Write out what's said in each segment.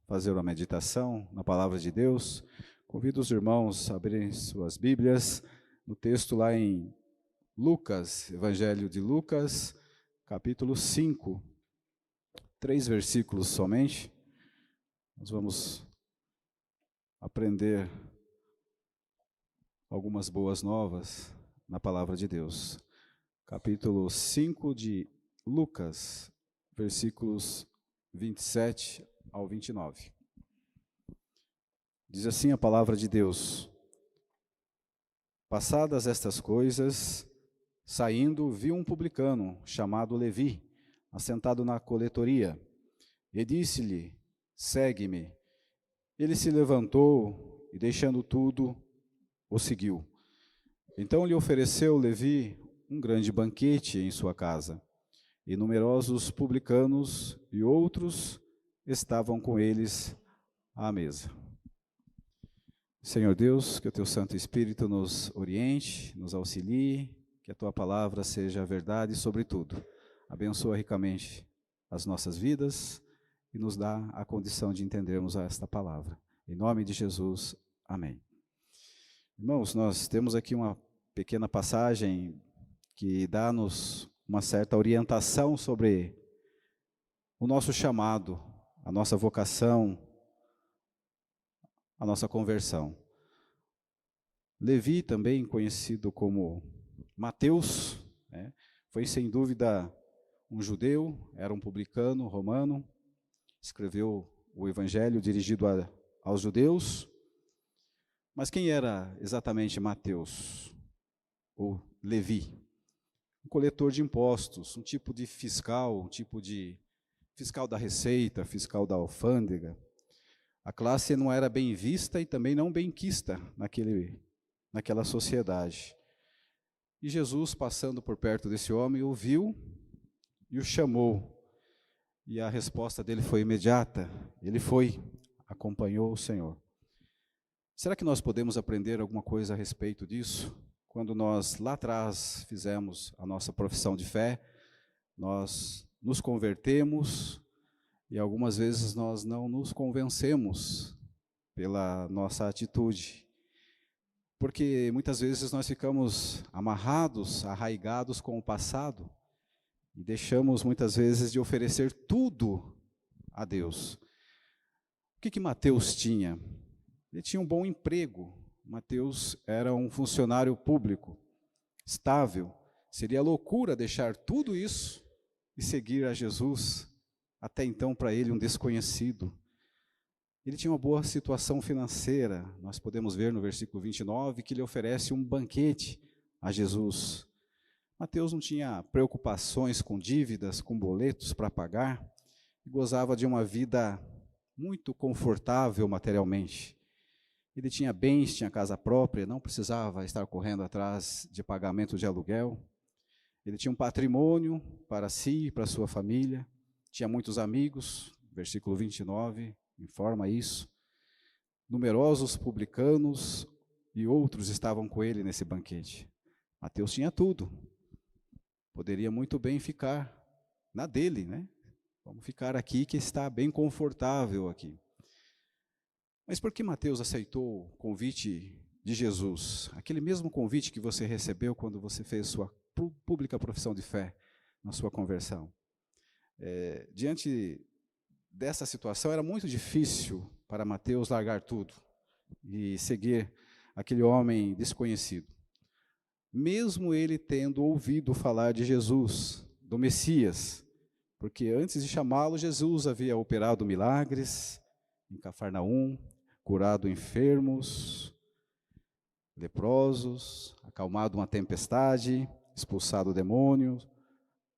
fazer uma meditação na palavra de Deus, convido os irmãos a abrirem suas Bíblias no texto lá em Lucas, Evangelho de Lucas, capítulo 5, 3 versículos somente. Nós vamos aprender algumas boas novas na palavra de Deus. Capítulo 5 de Lucas, versículos 27 ao 29. Diz assim a palavra de Deus: Passadas estas coisas, saindo, viu um publicano, chamado Levi, assentado na coletoria, e disse-lhe: Segue-me. Ele se levantou e, deixando tudo, o seguiu. Então lhe ofereceu Levi um grande banquete em sua casa, e numerosos publicanos e outros estavam com eles à mesa. Senhor Deus, que o teu Santo Espírito nos oriente, nos auxilie, que a tua palavra seja a verdade sobre tudo. Abençoa ricamente as nossas vidas e nos dá a condição de entendermos esta palavra. Em nome de Jesus, amém. Irmãos, nós temos aqui uma pequena passagem que dá-nos uma certa orientação sobre o nosso chamado, a nossa vocação, a nossa conversão. Levi, também conhecido como Mateus, foi sem dúvida um judeu, era um publicano romano, escreveu o evangelho dirigido aos judeus. Mas quem era exatamente Mateus, ou Levi? Um coletor de impostos, um tipo de fiscal, um tipo de fiscal da Receita, fiscal da alfândega. A classe não era bem vista e também não bem quista naquela sociedade. E Jesus, passando por perto desse homem, o viu e o chamou. E a resposta dele foi imediata. Ele foi, acompanhou o Senhor. Será que nós podemos aprender alguma coisa a respeito disso? Quando nós lá atrás fizemos a nossa profissão de fé, nós nos convertemos e algumas vezes nós não nos convencemos pela nossa atitude. Porque muitas vezes nós ficamos amarrados, arraigados com o passado e deixamos muitas vezes de oferecer tudo a Deus. O que Mateus tinha? Ele tinha um bom emprego. Mateus era um funcionário público, estável. Seria loucura deixar tudo isso e seguir a Jesus, até então para ele um desconhecido. Ele tinha uma boa situação financeira. Nós podemos ver no versículo 29 que ele oferece um banquete a Jesus. Mateus não tinha preocupações com dívidas, com boletos para pagar, e gozava de uma vida muito confortável materialmente. Ele tinha bens, tinha casa própria, não precisava estar correndo atrás de pagamento de aluguel. Ele tinha um patrimônio para si e para sua família. Tinha muitos amigos, versículo 29 informa isso. Numerosos publicanos e outros estavam com ele nesse banquete. Mateus tinha tudo. Poderia muito bem ficar na dele, né? Vamos ficar aqui que está bem confortável aqui. Mas por que Mateus aceitou o convite de Jesus? Aquele mesmo convite que você recebeu quando você fez sua pública profissão de fé na sua conversão. Diante dessa situação, era muito difícil para Mateus largar tudo e seguir aquele homem desconhecido. Mesmo ele tendo ouvido falar de Jesus, do Messias, porque antes de chamá-lo, Jesus havia operado milagres em Cafarnaum, curado enfermos, leprosos, acalmado uma tempestade, expulsado demônios,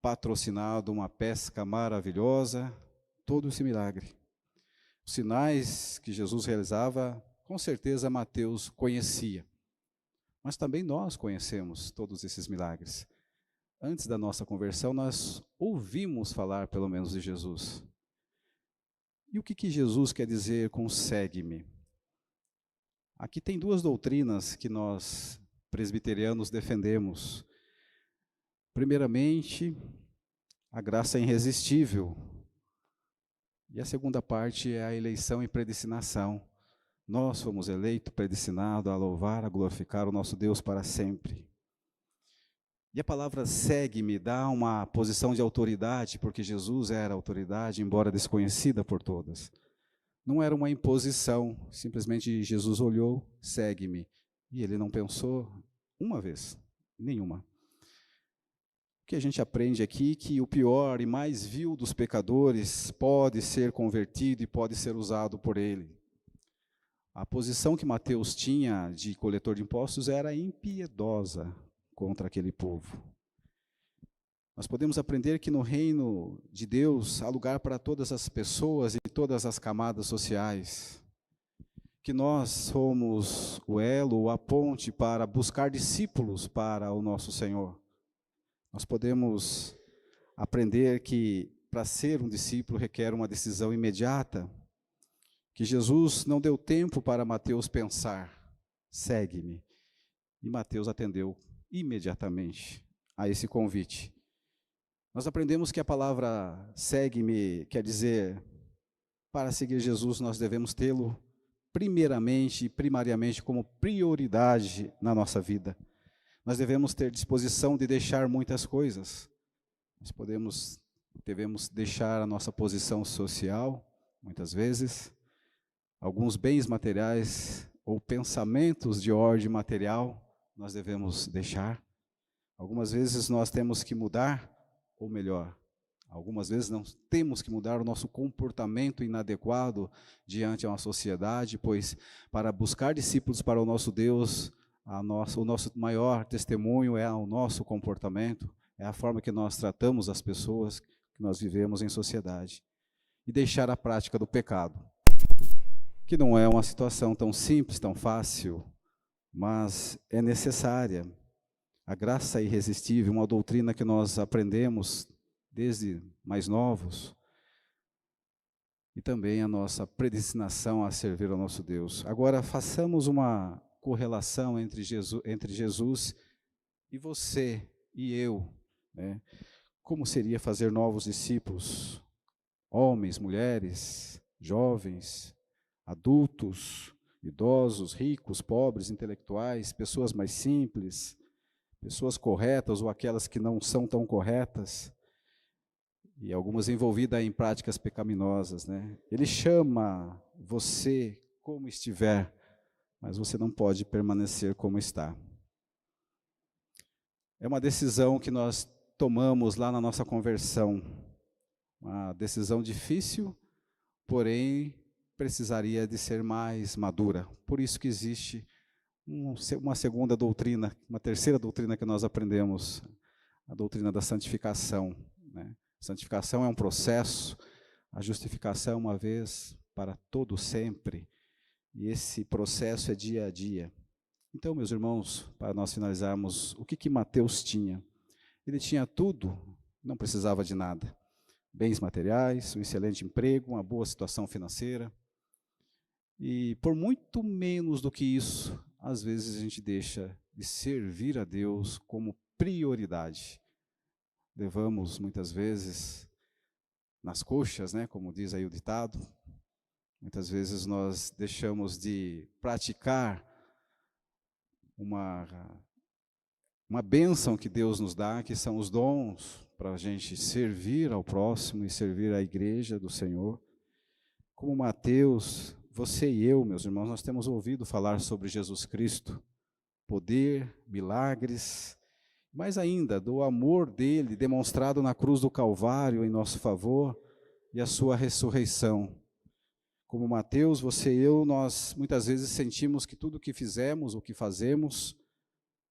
patrocinado uma pesca maravilhosa, todo esse milagre. Os sinais que Jesus realizava, com certeza Mateus conhecia. Mas também nós conhecemos todos esses milagres. Antes da nossa conversão, nós ouvimos falar pelo menos de Jesus. E o que Jesus quer dizer com segue-me? Aqui tem duas doutrinas que nós, presbiterianos, defendemos. Primeiramente, a graça irresistível. E a segunda parte é a eleição e predestinação. Nós fomos eleitos, predestinados a louvar, a glorificar o nosso Deus para sempre. E a palavra segue-me dá uma posição de autoridade, porque Jesus era autoridade, embora desconhecida por todas. Não era uma imposição, simplesmente Jesus olhou, segue-me. E ele não pensou uma vez, nenhuma. O que a gente aprende aqui é que o pior e mais vil dos pecadores pode ser convertido e pode ser usado por ele. A posição que Mateus tinha de coletor de impostos era impiedosa contra aquele povo. Nós podemos aprender que no reino de Deus há lugar para todas as pessoas e todas as camadas sociais. Que nós somos o elo, a ponte para buscar discípulos para o nosso Senhor. Nós podemos aprender que para ser um discípulo requer uma decisão imediata, que Jesus não deu tempo para Mateus pensar, segue-me. E Mateus atendeu imediatamente a esse convite. Nós aprendemos que a palavra segue-me quer dizer, para seguir Jesus nós devemos tê-lo primeiramente e primariamente como prioridade na nossa vida. Nós devemos ter disposição de deixar muitas coisas. Devemos deixar a nossa posição social, muitas vezes, alguns bens materiais ou pensamentos de ordem material, nós devemos deixar. Algumas vezes nós temos que mudar, ou melhor, algumas vezes não temos que mudar o nosso comportamento inadequado diante a uma sociedade, pois para buscar discípulos para o nosso Deus, o nosso maior testemunho é o nosso comportamento, é a forma que nós tratamos as pessoas que nós vivemos em sociedade. E deixar a prática do pecado, que não é uma situação tão simples, tão fácil, mas é necessária. A graça irresistível, uma doutrina que nós aprendemos desde mais novos, e também a nossa predestinação a servir ao nosso Deus. Agora, façamos uma correlação entre Jesus e você e eu, né? Como seria fazer novos discípulos? Homens, mulheres, jovens, adultos, idosos, ricos, pobres, intelectuais, pessoas mais simples, pessoas corretas ou aquelas que não são tão corretas, e algumas envolvidas em práticas pecaminosas, né? Ele chama você como estiver, mas você não pode permanecer como está. É uma decisão que nós tomamos lá na nossa conversão, uma decisão difícil, porém precisaria de ser mais madura. Por isso que existe uma segunda doutrina, uma terceira doutrina que nós aprendemos, a doutrina da santificação, né? Santificação é um processo, a justificação é uma vez para todo sempre, e esse processo é dia a dia. Então, meus irmãos, para nós finalizarmos, o que Mateus tinha? Ele tinha tudo, não precisava de nada. Bens materiais, um excelente emprego, uma boa situação financeira. E por muito menos do que isso, às vezes a gente deixa de servir a Deus como prioridade. Levamos muitas vezes nas coxas, né, como diz aí o ditado. Muitas vezes nós deixamos de praticar uma bênção que Deus nos dá, que são os dons para a gente servir ao próximo e servir à igreja do Senhor. Como Mateus, você e eu, meus irmãos, nós temos ouvido falar sobre Jesus Cristo, poder, milagres, mas ainda do amor dele demonstrado na cruz do Calvário em nosso favor e a sua ressurreição. Como Mateus, você e eu, nós muitas vezes sentimos que tudo o que fizemos, o que fazemos,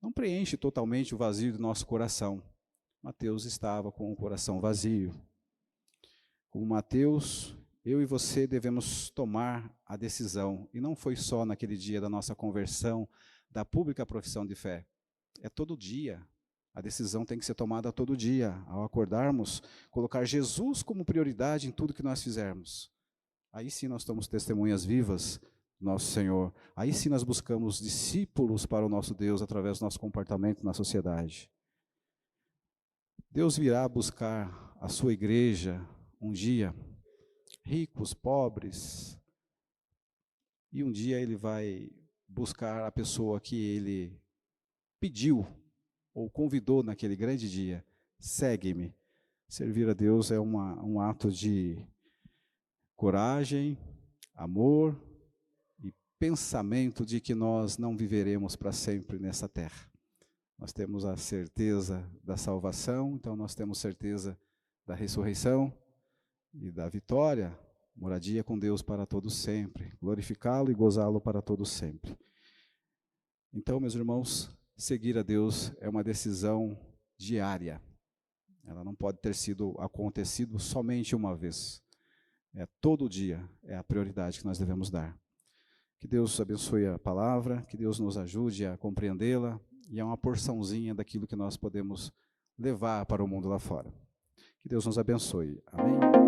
não preenche totalmente o vazio do nosso coração. Mateus estava com o coração vazio. Como Mateus, eu e você devemos tomar a decisão, e não foi só naquele dia da nossa conversão, da pública profissão de fé, é todo dia. A decisão tem que ser tomada todo dia, ao acordarmos, colocar Jesus como prioridade em tudo que nós fizermos. Aí sim nós somos testemunhas vivas do nosso Senhor. Aí sim nós buscamos discípulos para o nosso Deus através do nosso comportamento na sociedade. Deus virá buscar a sua igreja um dia, ricos, pobres, e um dia ele vai buscar a pessoa que ele pediu ou convidou naquele grande dia: segue-me. Servir a Deus é um ato de coragem, amor e pensamento de que nós não viveremos para sempre nessa terra. Nós temos a certeza da salvação, então nós temos certeza da ressurreição e da vitória, moradia com Deus para todos sempre, glorificá-lo e gozá-lo para todos sempre. Então, meus irmãos, seguir a Deus é uma decisão diária. Ela não pode ter acontecido somente uma vez. É todo dia, é a prioridade que nós devemos dar. Que Deus abençoe a palavra, que Deus nos ajude a compreendê-la, e é uma porçãozinha daquilo que nós podemos levar para o mundo lá fora. Que Deus nos abençoe. Amém?